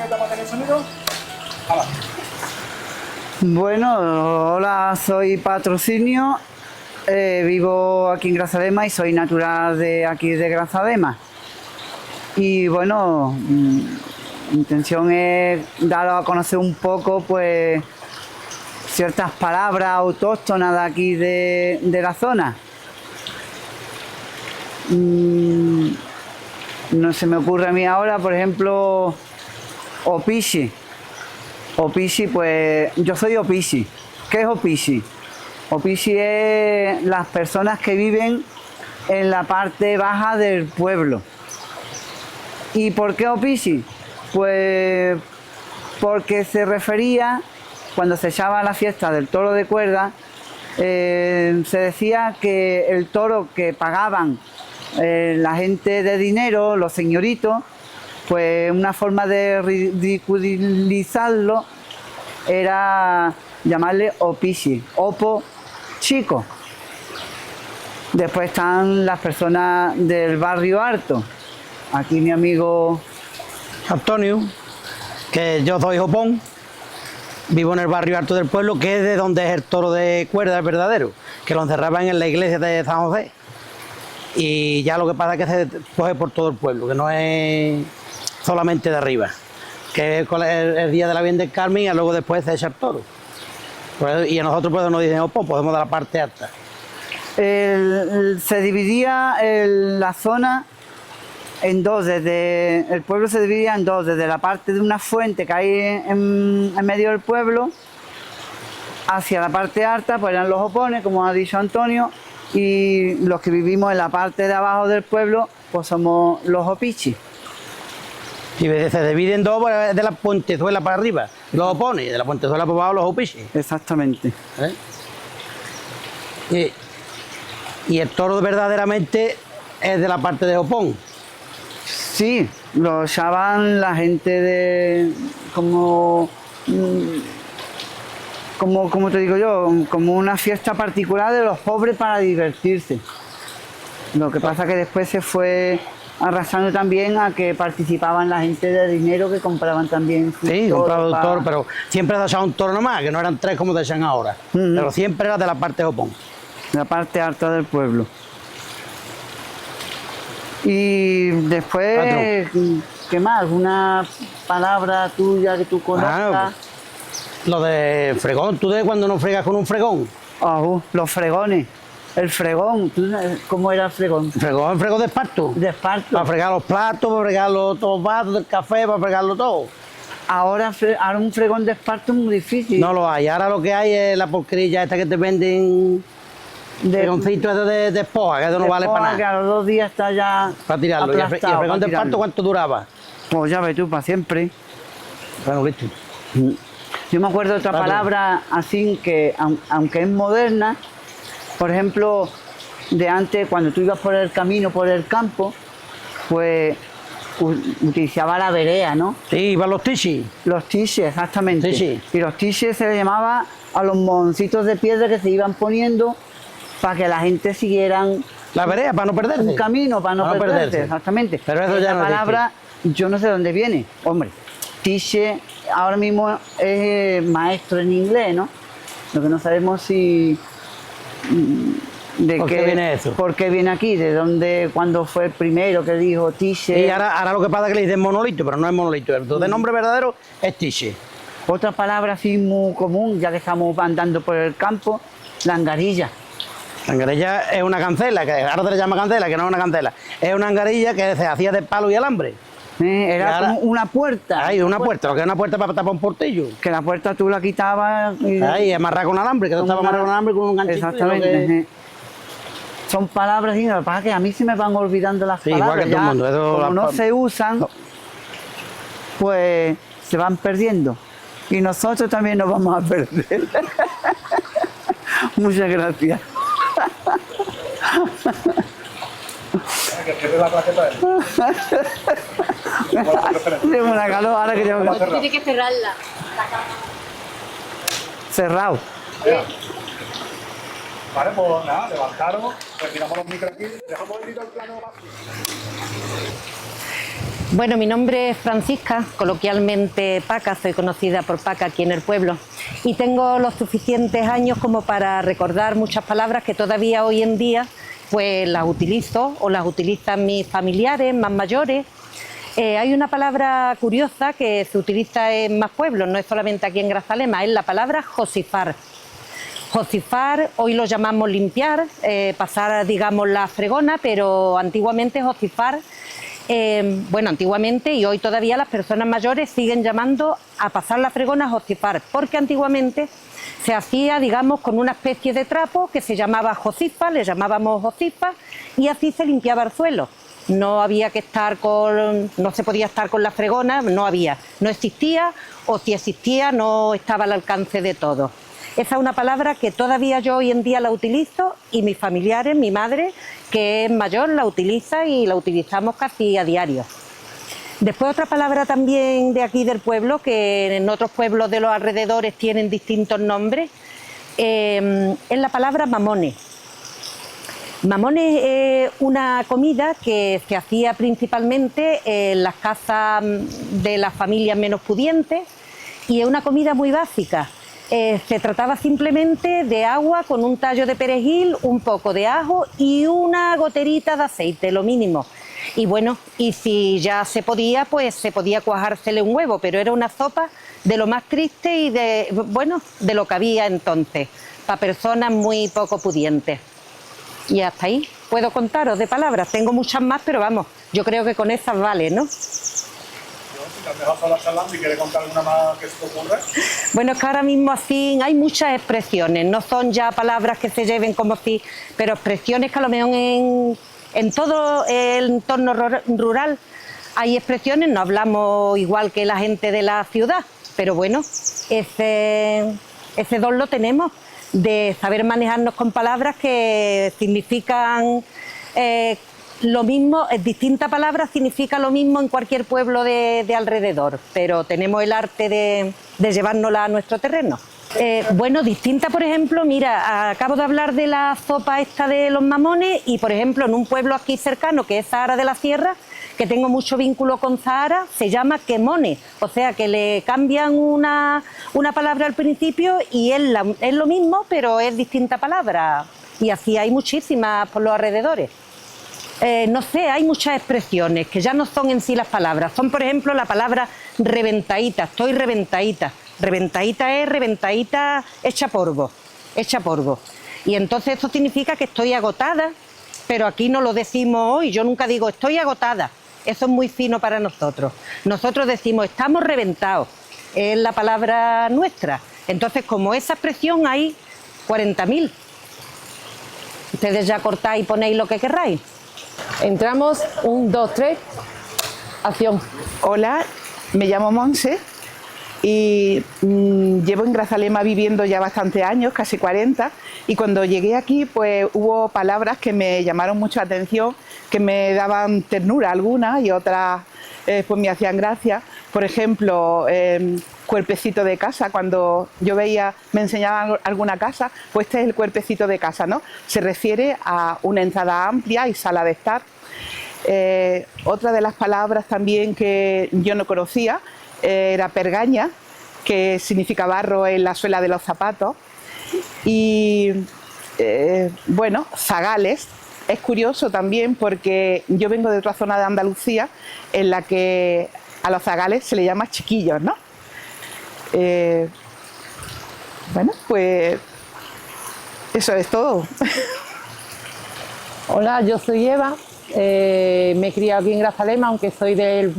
claqueta para tener sonido. Hala. Bueno, hola, soy Patrocinio, vivo aquí en Grazalema y soy natural de aquí de Grazalema. Y bueno, mi intención es dar a conocer un poco, pues, ciertas palabras autóctonas de aquí de la zona. No se me ocurre a mí ahora, por ejemplo, Opishi. Opishi, pues yo soy Opishi. ¿Qué es Opishi? Opishi es las personas que viven en la parte baja del pueblo. ¿Y por qué Opishi? Pues porque se refería, cuando se echaba la fiesta del toro de cuerda, se decía que el toro que pagaban la gente de dinero, los señoritos, pues una forma de ridiculizarlo era llamarle Opishi, Opo chico. Después están las personas del barrio alto. Aquí mi amigo Antonio, que yo soy Jopón, vivo en el barrio alto del pueblo, que es de donde es el toro de cuerda, el verdadero, que lo encerraban en la iglesia de San José. Y ya lo que pasa es que se coge por todo el pueblo, que no es solamente de arriba, que es el día de la Virgen del Carmen y luego después se echa el toro. Y a nosotros pues nos dicen, pues podemos de la parte alta. Se dividía la zona en dos, el pueblo se dividía en dos, desde la parte de una fuente que hay en medio del pueblo hacia la parte alta, pues eran los Jopones, como ha dicho Antonio, y los que vivimos en la parte de abajo del pueblo, pues somos los Opichi. Y se dividen dos de la Puentezuela para arriba, los Jopones, y de la Puentezuela para abajo los Opichi. Exactamente. Y el toro verdaderamente es de la parte de Jopón. Sí, lo echaban la gente de como te digo yo, como una fiesta particular de los pobres para divertirse. Lo que pasa que después se fue arrastrando también a que participaban la gente de dinero que compraban también. Sí, compraban un toro, pero siempre se echaba un toro nomás, que no eran tres como se echan ahora. Pero siempre era de la parte de Jopón. La parte alta del pueblo. Y después, ¿qué más? ¿Alguna palabra tuya que tú conozcas? Lo de fregón, ¿tú de cuando no fregas con un fregón? Los fregones. El fregón, ¿cómo era el fregón? Fregón de esparto. De esparto. Para fregar los platos, para fregar los vasos del café, para fregarlo todo. Ahora un fregón de esparto es muy difícil. No lo hay, ahora lo que hay es la porquerilla esta que te venden... fregoncitos de espoja, que eso no vale para nada. Que a los 2 días está ya para tirarlo. ¿Y el fregón de esparto cuánto duraba? Pues ya ves tú, para siempre. Bueno, listo. Yo me acuerdo de otra palabra así que, aunque es moderna, por ejemplo, de antes, cuando tú ibas por el camino, por el campo, pues utilizaba la verea, ¿no? Sí, iban los tichis. Los tiches, exactamente. Sí. Y los tiches se le llamaba a los moncitos de piedra que se iban poniendo para que la gente siguieran la vereda, para no perderse. Un camino para no perderse, exactamente. Pero eso ya la palabra, yo no sé de dónde viene. Hombre, tiche ahora mismo es maestro en inglés, ¿no? Lo que no sabemos si... ¿Por qué viene eso? ¿Por qué viene aquí? ¿De dónde, cuándo fue el primero que dijo tiche? Y ahora lo que pasa es que le dicen monolito, pero no es monolito. El de nombre verdadero es tiche. Otra palabra así muy común, ya que estamos andando por el campo, la angarilla. La angarilla es una cancela, que ahora se le llama cancela, que no es una cancela. Es una angarilla que se hacía de palo y alambre. Era como una puerta. Hay una puerta, lo que es una puerta para tapar un portillo. Que la puerta tú la quitabas y amarrada con alambre, que estaba amarrado con alambre con un ganchito. Exactamente. Son palabras, lo que pasa es que a mí se me van olvidando las palabras. Igual que todo el mundo. Como no se usan, pues se van perdiendo. Y nosotros también nos vamos a perder. Muchas gracias. Que cierre la claqueta él. Tengo una calor ahora que tengo que... Tiene que cerrarla. Cerrado. Vale, pues nada, levantaros, retiramos los micros aquí, dejamos el plano más. Bueno, mi nombre es Francisca, coloquialmente Paca, soy conocida por Paca aquí en el pueblo y tengo los suficientes años como para recordar muchas palabras que todavía hoy en día pues las utilizo o las utilizan mis familiares más mayores. Hay una palabra curiosa que se utiliza en más pueblos, no es solamente aquí en Grazalema, es la palabra josifar. Josifar, hoy lo llamamos limpiar, pasar, digamos, la fregona, pero antiguamente josifar, bueno, antiguamente y hoy todavía las personas mayores siguen llamando a pasar la fregona josifar, porque antiguamente se hacía, digamos, con una especie de trapo que se llamaba josifa, le llamábamos josifa, y así se limpiaba el suelo. No había que estar no se podía estar con la fregona, no existía, o si existía no estaba al alcance de todos. Esa es una palabra que todavía yo hoy en día la utilizo y mis familiares, mi madre, que es mayor, la utiliza y la utilizamos casi a diario. Después otra palabra también de aquí del pueblo, que en otros pueblos de los alrededores tienen distintos nombres, es la palabra mamones. Mamones es una comida que se hacía principalmente en las casas de las familias menos pudientes y es una comida muy básica. Se trataba simplemente de agua con un tallo de perejil, un poco de ajo y una goterita de aceite, lo mínimo. Y bueno, y si ya se podía, pues se podía cuajársele un huevo, pero era una sopa de lo más triste y de lo que había entonces, para personas muy poco pudientes. Y hasta ahí puedo contaros de palabras, tengo muchas más, pero vamos, yo creo que con esas vale, ¿no? Si te has dejado sola charlando y quieres contar alguna más que se te ocurra. Bueno, es que ahora mismo así hay muchas expresiones, no son ya palabras que se lleven como si, pero expresiones que a lo mejor en todo el entorno rural hay expresiones, no hablamos igual que la gente de la ciudad, pero bueno, ese don lo tenemos, de saber manejarnos con palabras que significan lo mismo, distinta palabra significa lo mismo en cualquier pueblo de alrededor, pero tenemos el arte de llevárnosla a nuestro terreno. Bueno, distinta, por ejemplo, mira, acabo de hablar de la sopa esta de los mamones y, por ejemplo, en un pueblo aquí cercano, que es Zahara de la Sierra, que tengo mucho vínculo con Zahara, se llama quemones, o sea que le cambian una palabra al principio y es lo mismo, pero es distinta palabra. Y así hay muchísimas por los alrededores. No sé, hay muchas expresiones que ya no son en sí las palabras. Son, por ejemplo, la palabra reventadita, estoy reventadita. Reventadita es reventadita hecha polvo, hecha polvo. Y entonces eso significa que estoy agotada, pero aquí no lo decimos hoy. Yo nunca digo estoy agotada. Eso es muy fino para nosotros. Nosotros decimos estamos reventados. Es la palabra nuestra. Entonces, como esa expresión hay 40.000. Ustedes ya cortáis y ponéis lo que querráis. Entramos, 1, 2, 3, acción. Hola, me llamo Monse y llevo en Grazalema viviendo ya bastantes años, casi 40, y cuando llegué aquí pues hubo palabras que me llamaron mucho la atención, que me daban ternura algunas y otras pues me hacían gracia. Por ejemplo, cuerpecito de casa, cuando yo veía, me enseñaban alguna casa, pues este es el cuerpecito de casa, ¿no? Se refiere a una entrada amplia y sala de estar. Otra de las palabras también que yo no conocía era pergaña, que significa barro en la suela de los zapatos. Y bueno, zagales. Es curioso también porque yo vengo de otra zona de Andalucía en la que a los zagales se le llama chiquillos, ¿no? Bueno, pues eso es todo. Hola, yo soy Eva, me he criado aquí en Grazalema, aunque soy del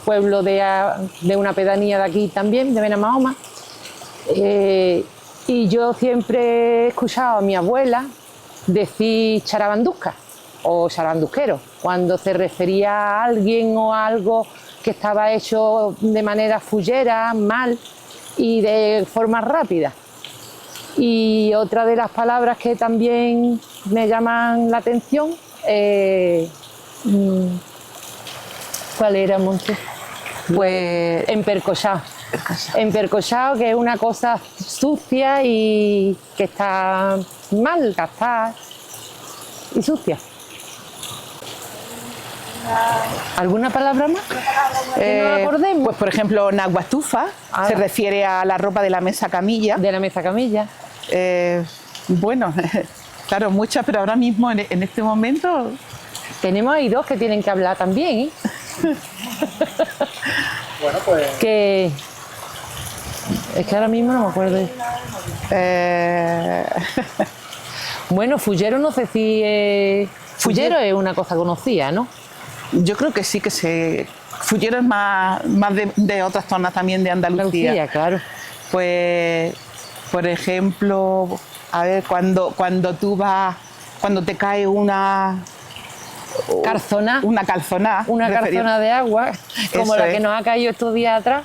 pueblo de una pedanía de aquí también, de Benamahoma. Y yo siempre he escuchado a mi abuela decir charabandusca o charabandusquero, cuando se refería a alguien o a algo que estaba hecho de manera fullera, mal y de forma rápida. Y otra de las palabras que también me llaman la atención, ¿cuál era, Monse? Pues empercochado. Empercochado, que es una cosa sucia y que está mal, gastada y sucia. ¿Alguna palabra más? Que nos acordemos. Pues por ejemplo, naguatufa Ah. se refiere a la ropa de la mesa camilla. De la mesa camilla. Bueno, claro, muchas, pero ahora mismo en este momento Tenemos ahí dos que tienen que hablar también, ¿eh? Bueno, pues Que... Es que ahora mismo no me acuerdo. Bueno, fullero no sé si... Fullero es una cosa conocida, ¿no? yo creo que sí que se... Fullero es más de otras zonas también de Andalucía. Andalucía, claro. Pues, por ejemplo, a ver, cuando tú vas, cuando te cae una Calzona. calzona. Una calzona de agua, como Eso la que es. nos ha caído estos días atrás,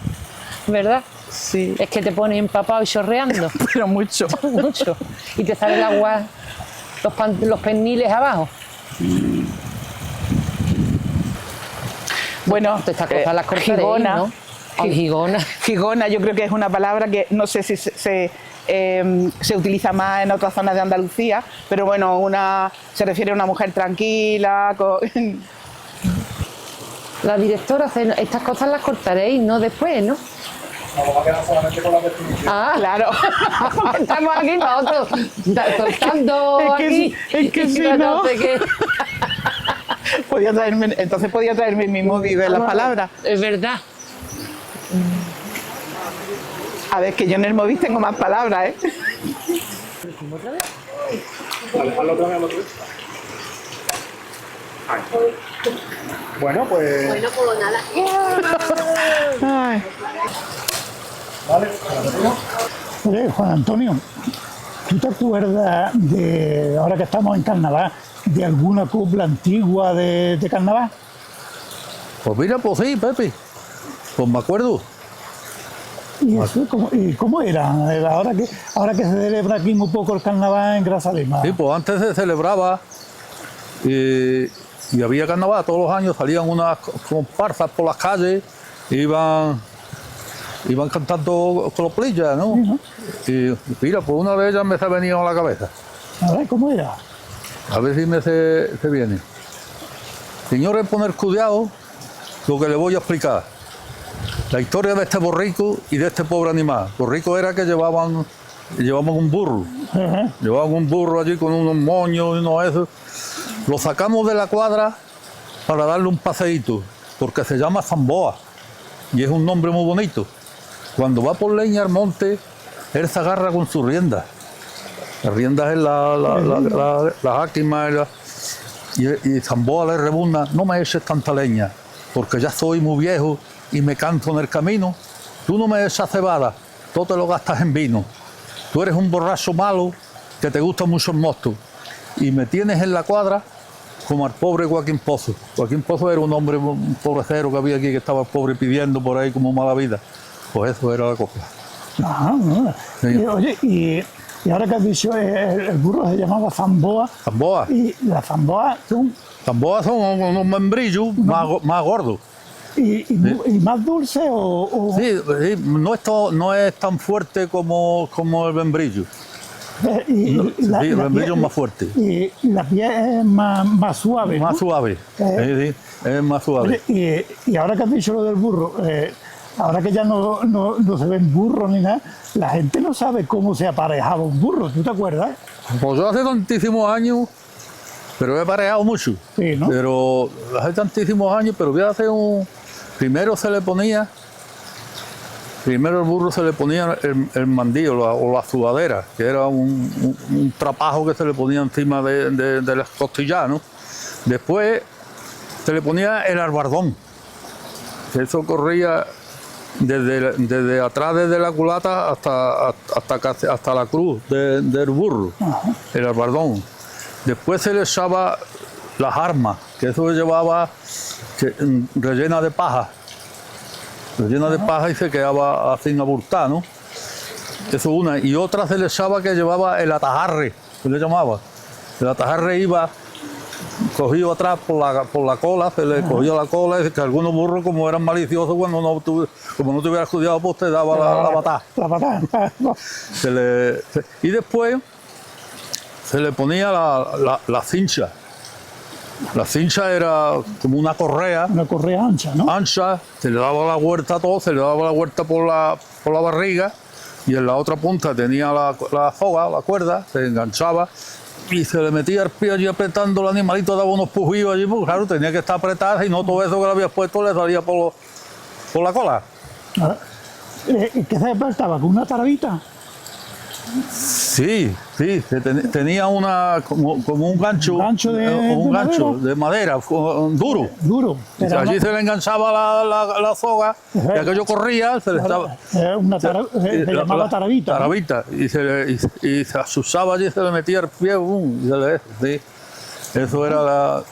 ¿verdad? Sí, Es que te pones empapado y chorreando pero mucho. mucho. Y te sale el agua, los perniles abajo. Bueno, Todas estas cosas las cortaréis, gigona, ¿no? Ay, gigona. Gigona, yo creo que es una palabra que no sé si se utiliza más en otras zonas de Andalucía, pero bueno, se refiere a una mujer tranquila. La directora, estas cosas las cortaréis, ¿no? Después, ¿no? nos vamos a quedar solamente con la definición. Ah, Claro. estamos aquí nosotros soltando Es que aquí. es que si no- Entonces podía traerme mi móvil de las palabras. Es verdad. A ver, que yo en el móvil tengo más palabras, ¿eh? Vale, hazlo otra vez, hazlo otra vez. Ahí. Bueno, pues... Ay. Vale, Oye, Juan Antonio, ¿tú te acuerdas de, ahora que estamos en carnaval, de alguna copla antigua de carnaval? Pues mira, pues sí, Pepe. Pues me acuerdo. ¿Y eso cómo era? Ahora que se celebra aquí un poco el carnaval en Grazalema. Sí, pues antes se celebraba y había carnaval todos los años, salían unas comparsas por las calles, iban cantando coloplillas, ¿no? Y mira, pues una de ellas me se ha venido a la cabeza. A ver, ¿cómo era? A ver si me se viene. Señores, poner cuidado lo que le voy a explicar. La historia de este borrico y de este pobre animal. Borrico era que llevaban un burro. Ajá. Llevaban un burro allí con unos moños y unos esos. Lo sacamos de la cuadra para darle un paseíto, porque se llama Zamboa y es un nombre muy bonito. Cuando va por leña al monte, él se agarra con sus riendas. Las riendas es la áquima y Zamboa le rebunda: no me eches tanta leña, porque ya soy muy viejo y me canso en el camino. Tú no me echas cebada, tú te lo gastas en vino. Tú eres un borracho malo que te gusta mucho el mosto y me tienes en la cuadra como al pobre Joaquín Pozo. Joaquín Pozo era un hombre, un pobrecero que había aquí, que estaba pobre pidiendo por ahí como mala vida. Pues eso era la copla. Ajá, no. Sí. Y, oye, y ahora que has dicho, el burro se llamaba Zamboa. Zamboa. Y las Zamboas son Zamboa son unos membrillos más gordos. y más dulces o Sí, sí, no es tan fuerte como el membrillo. y El membrillo es más fuerte. Y la piel es más suave. Más ¿no? suave. Sí, es más suave. Oye, y ahora que has dicho lo del burro, ahora que ya no se ven burros ni nada, la gente no sabe cómo se aparejaba un burro, ¿tú te acuerdas? Pues yo hace tantísimos años, pero he aparejado mucho. Sí, ¿no? Pero hace tantísimos años, pero voy a hacer primero el burro se le ponía el mandillo o la sudadera, que era un trapajo que se le ponía encima de las costillas, ¿no? Después se le ponía el albardón, que eso corría desde atrás, desde la culata hasta la cruz del burro, el albardón. Después se le echaba las armas, que eso llevaba rellena de paja. Rellena de paja y se quedaba así abultada, ¿no? Eso una. Y otra se le echaba que llevaba el atajarre, se le llamaba. El atajarre iba cogido atrás por la cola, se le cogía la cola, y que algunos burros, como eran maliciosos, como no te hubieras estudiado, pues te daba la patada. La patada. Y después se le ponía la cincha. La cincha era como una correa Una correa ancha, ¿no? ancha, se le daba la vuelta a todo, se le daba la vuelta por la barriga y en la otra punta tenía la soga, la cuerda, se enganchaba y se le metía el pie allí apretando, el animalito daba unos pujidos allí, pues claro, tenía que estar apretada y no todo eso que le habías puesto le salía por la cola. Ah, ¿Qué se despertaba? ¿Con una tarabita? Sí, tenía como un gancho, ¿Un gancho de madera, duro. Duro. Y Era allí una- se le enganchaba la soga y aquello corría, se le estaba... se llamaba tarabita. ¿no? Tarabita. Y se asusaba allí, se le metía el pie, y se le... Sí. Eso era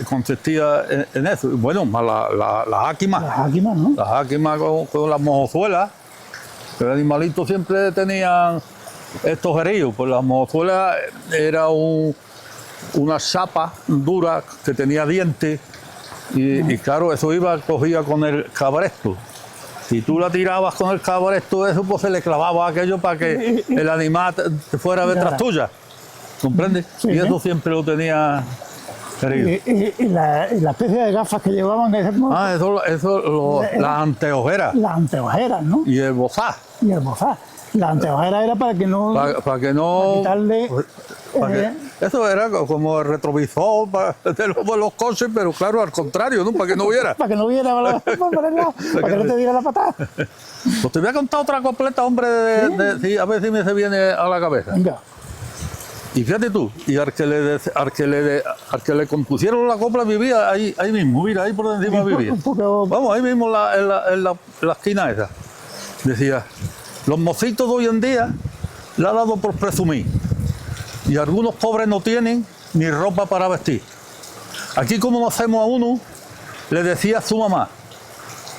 consistía en eso. Y bueno, más la jáquima. La jáquima, ¿no? La jáquima con las mojozuelas. Que los animalitos siempre tenían estos herillos. Pues las mojozuelas era una chapa dura que tenía dientes. Y claro, eso cogía con el cabresto. Si tú la tirabas con el cabresto, eso pues se le clavaba aquello para que el animal fuera detrás tuya. ¿Comprendes? Sí, y eso siempre lo tenía herido. Y la especie de gafas que llevaban Las anteojeras las anteojeras, ¿no? y el bozá. Y el bozá. La anteojera era para que no... Para que no... quitarle... Eso era como el retrovisor de los coches, pero claro, al contrario, ¿no? Para que no viera. para que no viera para que no te diera la patada. Pues te voy a contar otra completa, hombre, sí, a ver si me se viene a la cabeza. Venga. Y fíjate tú, y al que le compusieron la copla vivía ahí mismo, mira, ahí por encima vivía. Vamos, ahí mismo en la esquina esa. Decía, los mocitos de hoy en día le ha dado por presumir. Y algunos pobres no tienen ni ropa para vestir. Aquí como nos hacemos a uno, le decía a su mamá,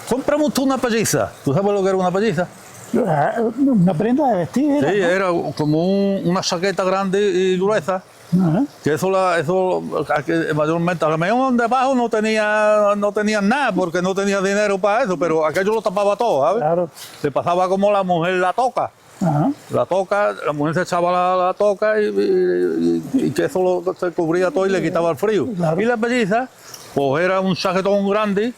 cómprame usted una pelliza. ¿Tú sabes lo que era una pelliza? Una prenda de vestir. Sí, era como una chaqueta grande y gruesa. Ajá. Que eso mayormente, a lo mejor debajo no tenían nada porque no tenía dinero para eso, pero aquello lo tapaba todo, ¿sabes? Claro. Le pasaba como la mujer la toca. Ajá. La mujer se echaba la toca y que eso se cubría todo y le quitaba el frío. Claro. Y la pelliza, pues era un chaquetón grande,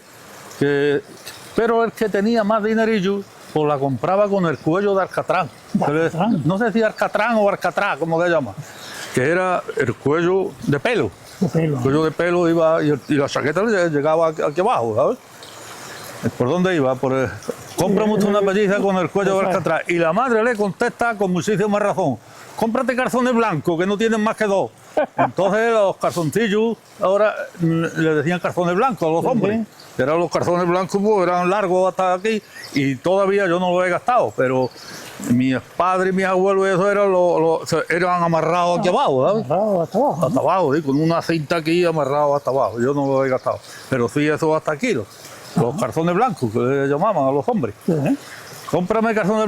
pero el que tenía más dinerillo, pues la compraba con el cuello de alcatrán. Alcatrán. No sé si alcatrán o alcatrán, como se llama, que era el cuello de pelo. De pelo. El cuello de pelo iba y la chaqueta le llegaba aquí abajo, ¿sabes? ¿Por dónde iba? Cómprame usted una pelliza con el cuello de alcatrán. Y la madre le contesta con muchísima razón, cómprate calzones blancos, que no tienen más que dos. Entonces los calzoncillos, ahora le decían calzones blancos a los hombres. Que eran los calzones blancos, pues, eran largos hasta aquí y todavía yo no los he gastado, pero mis padres y mis abuelos eso eran amarrados aquí abajo, ¿sabes? Amarrado hasta abajo. Hasta abajo, ¿sí? Con una cinta aquí amarrado hasta abajo. Yo no lo he gastado, pero sí eso hasta aquí. Los calzones blancos que le llamaban a los hombres. Sí. Cómprate calzones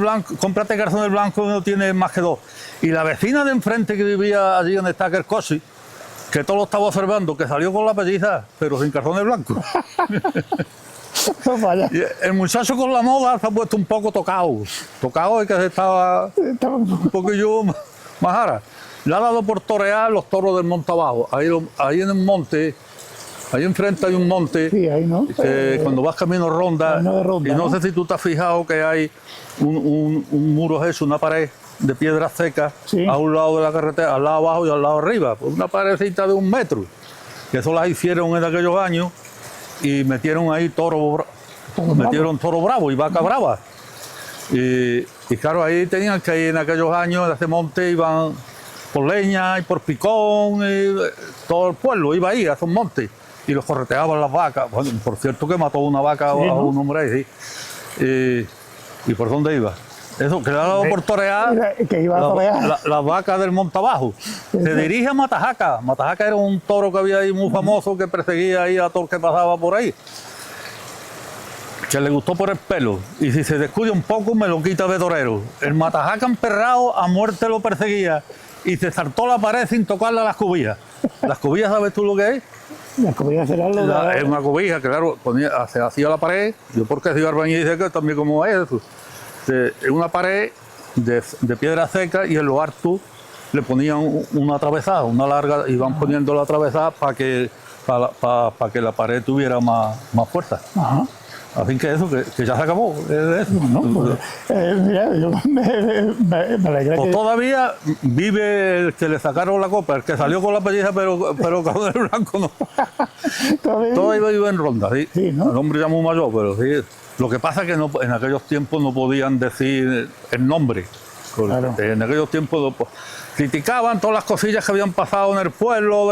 blancos, no tiene más que dos. Y la vecina de enfrente que vivía allí donde está aquel coche, que todo lo estaba observando, que salió con la pelliza, pero sin calzones blancos. Vaya. Y el muchacho con la moda se ha puesto un poco tocado. Tocado y que estaba un poquillo más ara. Le ha dado por torear los toros del monte abajo. Ahí en el monte, ahí enfrente hay un monte. Sí, ahí, ¿no? Que cuando vas camino ronda, Camino de ronda, y no ¿no? sé si tú te has fijado que hay un muro eso, una pared de piedras secas Sí. a un lado de la carretera, al lado abajo y al lado arriba, pues una paredcita de 1 metro, que eso las hicieron en aquellos años y metieron ahí toro bravo y vaca brava. Y claro, ahí tenían que ir en aquellos años, en ese monte iban por leña y por picón, y todo el pueblo iba ahí a esos montes y los correteaban las vacas. Bueno, por cierto que mató una vaca Sí, a ¿no? un hombre ahí, sí. ¿Y por dónde iba? Eso, que le ha dado por torear Que iba a torear. la vaca del monte abajo. Se dirige a Matajaca. Matajaca era un toro que había ahí muy famoso que perseguía ahí a todo el que pasaba por ahí. Que le gustó por el pelo. Y si se descuida un poco, me lo quita de torero. El Matajaca emperrado a muerte lo perseguía y se saltó la pared sin tocarle a las cubillas. Las cubillas, ¿sabes tú lo que es? La comida será lo de... Es una cobija, claro, se hacía la pared. Yo porque soy albañil dice que también como es eso. Es una pared de piedra seca y en lo harto le ponían una atravesada, una larga, iban poniendo la atravesada para que la pared tuviera más fuerza. Ajá. Así que eso, que ya se acabó. Eso. No, pues, mira, yo me alegra Pues que... todavía vive el que le sacaron la copa, el que salió con la pelliza, pero con el blanco no. Todavía vive en Ronda, sí. Sí, ¿no? El hombre ya muy mayor, pero sí. Lo que pasa es que en aquellos tiempos no podían decir el nombre. Claro. En aquellos tiempos criticaban todas las cosillas que habían pasado en el pueblo,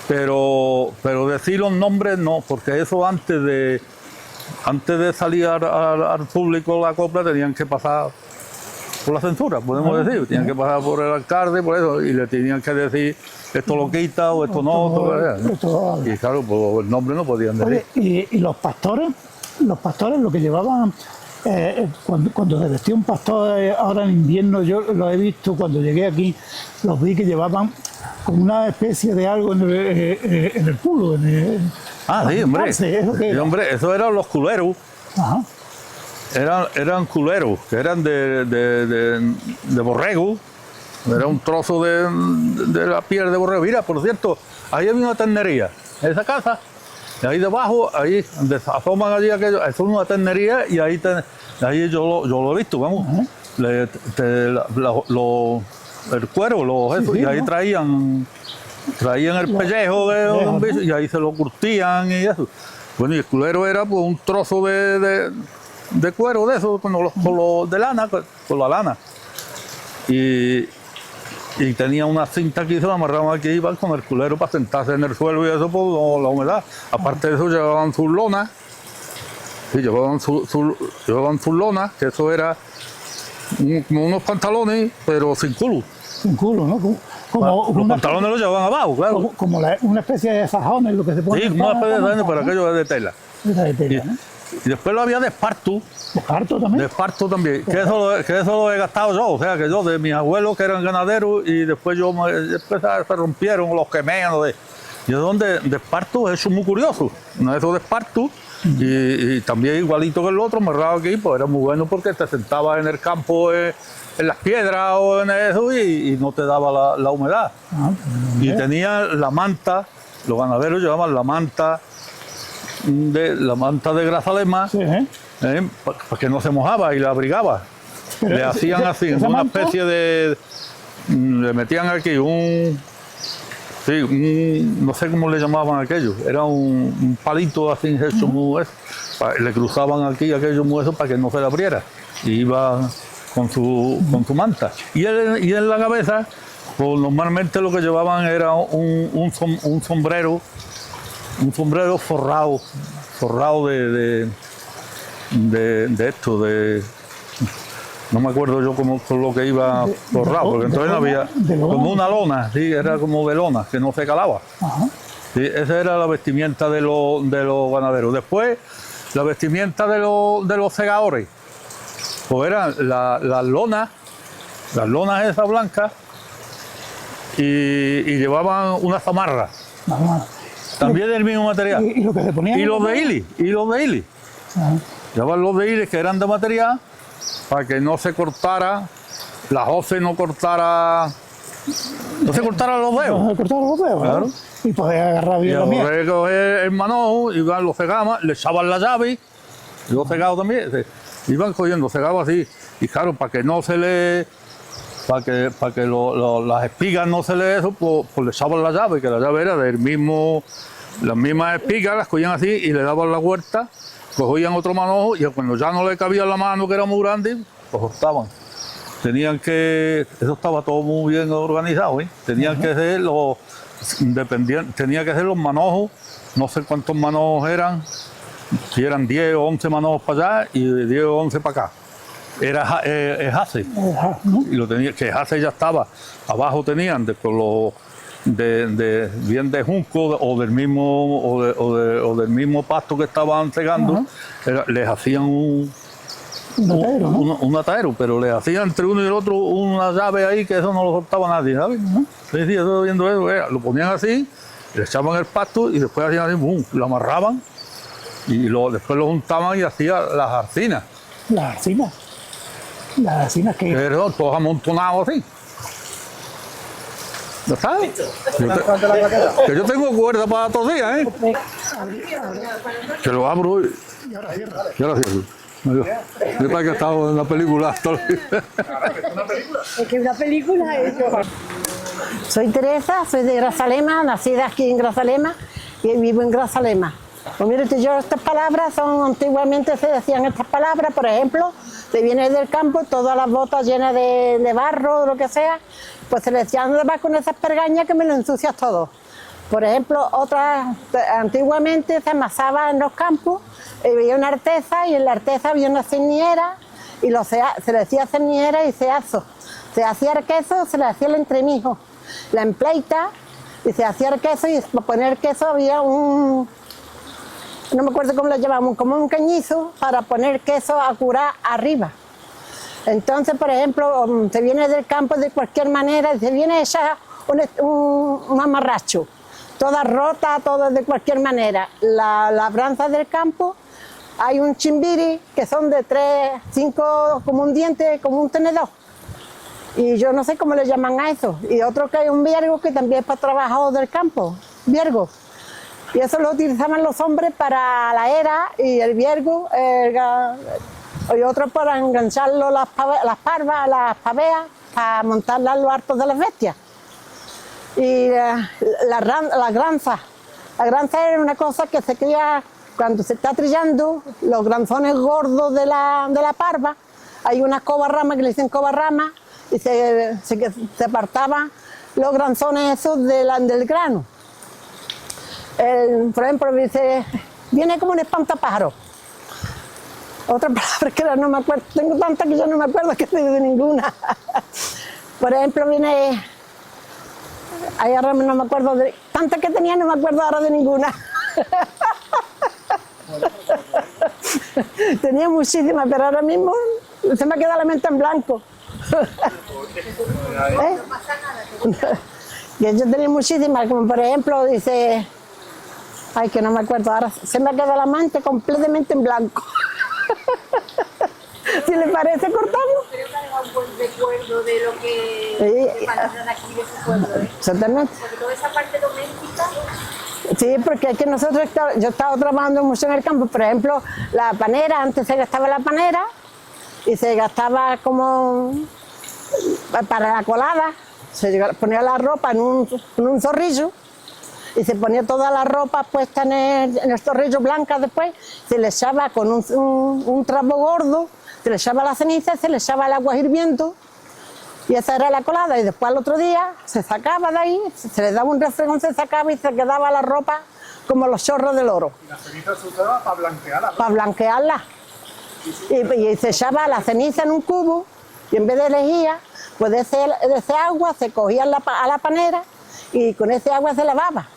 pero decir los nombres no, porque eso antes de salir al público la copla tenían que pasar por la censura, podemos decir, tenían que pasar por el alcalde, por eso, y le tenían que decir esto lo quita o esto no, y claro, pues el nombre no podían decir. Oye, y los pastores lo que llevaban, cuando se vestía un pastor ahora en invierno, yo lo he visto cuando llegué aquí, los vi que llevaban como una especie de algo en el culo. Sí, hombre. ¿Eso qué era? Sí, hombre, eso eran los culeros. Ajá. Eran culeros, que eran de borrego. Era un trozo de la piel de borrego. Mira, por cierto, ahí había una ternería, en esa casa. Y ahí debajo, ahí donde asoman allí aquello, eso es una ternería y ahí yo lo he visto, vamos. El cuero, eso, sí, y ahí ¿no? traían el pellejo de un bicho y ahí se lo curtían y eso. Bueno, y el culero era pues un trozo de cuero de eso, de lana, con la lana. Y tenía una cinta que se la amarraban aquí, iban con el culero para sentarse en el suelo y eso por la humedad. Aparte de eso llevaban sus lonas, sí, llevaban sus lonas, que eso era como unos pantalones, pero sin culo. Sin culo, ¿no? Los pantalones los llevaban abajo, claro. Como una especie de fajones, lo que se pone. Sí, una especie de fajones, pero aquello es de tela. Era de tela, ¿no? Y después lo había de esparto. ¿De parto también? De esparto también, que eso lo he gastado yo, o sea, que yo de mis abuelos que eran ganaderos y después después se rompieron, los quemé, no sé. Y es donde de esparto es muy curioso, no eso de esparto, y también igualito que el otro, amarrado aquí, pues era muy bueno porque te sentabas en el campo, en las piedras o en eso y no te daba la humedad. Y tenía la manta, los ganaderos llevaban la manta de grazalema, Sí, para que no se mojaba y la abrigaba. Pero Le hacían así, ¿esa una manta? especie le metían aquí no sé cómo le llamaban aquello, era un palito así hecho muy eso, le cruzaban aquí aquello muy eso para que no se le abriera, y iba con su manta. Y en la cabeza, pues normalmente lo que llevaban era un sombrero forrado de esto, no me acuerdo yo con lo que iba forrado, porque entonces no había como una lona, sí, era como de lona, que no se calaba. Sí, esa era la vestimenta de los ganaderos. Después, la vestimenta de los segadores, pues eran las lonas esas blancas, y llevaban una zamarra, también del mismo material. ¿Y lo que se ponían? Y los de hili. Llevaban los de hili que eran de material para que no se cortara, la hoce no se cortara los dedos. No se cortaban los dedos, Claro. ¿no? Y podías agarrar Y bien la al miel. coger el manojo, iban los cegaban, le echaban la llave, y los cegados también, iban cogiendo cegados así, y claro, para que no se le... Para que las espigas no se le eso, pues le echaban la llave, que la llave era del mismo, las mismas espigas, las cogían así y le daban la vuelta, cogían otro manojo y cuando ya no le cabía la mano, que era muy grande, pues optaban. Eso estaba todo muy bien organizado, ¿eh? Tenían que ser tenía que ser los manojos, no sé cuántos manojos eran, si eran 10 o 11 manojos para allá y 10 o 11 para acá. Era Hase, y lo tenía, que Hase ya estaba, abajo tenían bien de junco o del mismo pasto que estaban cegando, les hacían un atadero, ¿no? un atadero, pero les hacían entre uno y el otro una llave ahí que eso no lo soltaba nadie, ¿sabes? Sí, eso viendo eso, lo ponían así, le echaban el pasto y después hacían así, ¡bum!, lo amarraban y después lo juntaban y hacían las arcinas. Las arcinas que... Pero todos amontonados así. ¿Ya está? Que yo tengo cuerda para todos los días, ¿eh? Que lo abro y ahora cierro. Yo para que he estado en la película. Es que una película es. Soy Teresa, soy de Grazalema, nacida aquí en Grazalema y vivo en Grazalema. Pues mire, yo estas palabras son, antiguamente se decían estas palabras, por ejemplo, se viene del campo, todas las botas llenas de barro o lo que sea, pues se le decían, ¿dónde vas con esas pergañas que me lo ensucias todo? Por ejemplo, otras, antiguamente se amasaba en los campos, había una arteza y en la arteza había una cerniera y se le decía cerniera y ceazo. Se hacía el queso, se le hacía el entremijo, la empleita y se hacía el queso y para poner queso había no me acuerdo cómo lo llamamos, como un cañizo para poner queso a curar arriba. Entonces, por ejemplo, se viene del campo de cualquier manera y se viene hecha un mamarracho, toda rota, todo de cualquier manera. La labranza del campo, hay un chimbiri que son de 3, 5, como un diente, como un tenedor. Y yo no sé cómo le llaman a eso. Y otro que hay un viergo que también es para trabajo del campo, viergo. Y eso lo utilizaban los hombres para la era y el viergo, y otro para engancharlo las parvas, las paveas, para montarlas en los hartos de las bestias. Y la granza. La granza era una cosa que se cría cuando se está trillando, los granzones gordos de la parva. Hay unas cobarramas que le dicen cobarramas y se apartaban los granzones esos del grano. Por ejemplo, dice, viene como un espantapájaro. Otra palabra que no me acuerdo, tengo tantas que yo no me acuerdo que de ninguna. Por ejemplo, viene, ahí ahora no me acuerdo de, tantas que tenía no me acuerdo ahora de ninguna. Tenía muchísimas, pero ahora mismo se me ha quedado la mente en blanco. Yo tenía muchísimas, como por ejemplo, dice, ay, que no me acuerdo, ahora se me ha quedado la mente completamente en blanco. Si le parece, cortarlo. Creo que ha dejado un buen recuerdo de lo que se pasa de aquí de su pueblo, ¿eh? Exactamente. Porque toda esa parte doméstica. Sí, porque es que nosotros, yo he estado trabajando mucho en el campo, por ejemplo, la panera, antes se gastaba la panera y se gastaba como para la colada, se ponía la ropa en un zorrillo y se ponía toda la ropa puesta en el zorrillo blanca después, se le echaba con un trapo gordo, se le echaba la ceniza, se le echaba el agua hirviendo y esa era la colada y después al otro día se sacaba de ahí, se le daba un refregón, se sacaba y se quedaba la ropa como los chorros del oro. ¿Y la ceniza se usaba para blanquearla? Para blanquearla. Y se echaba la ceniza en un cubo y en vez de lejía, pues de ese agua se cogía a la panera y con ese agua se lavaba.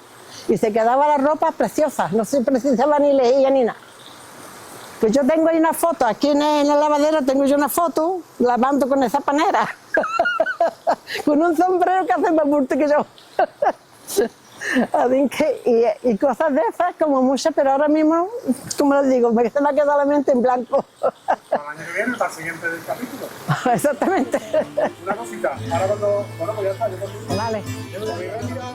Y se quedaba la ropa preciosa, no se precisaba ni lejía ni nada. Pues yo tengo ahí una foto, aquí en la lavadera tengo yo una foto lavando con esa panera. Con un sombrero que hace más bulto que yo. Así que, y cosas de esas, como muchas, pero ahora mismo, como les digo, se me ha quedado la mente en blanco. Para el año que viene, para el siguiente del capítulo. Exactamente. Una cosita, ahora cuando, bueno, pues ya está, yo Vale. me voy a retirar.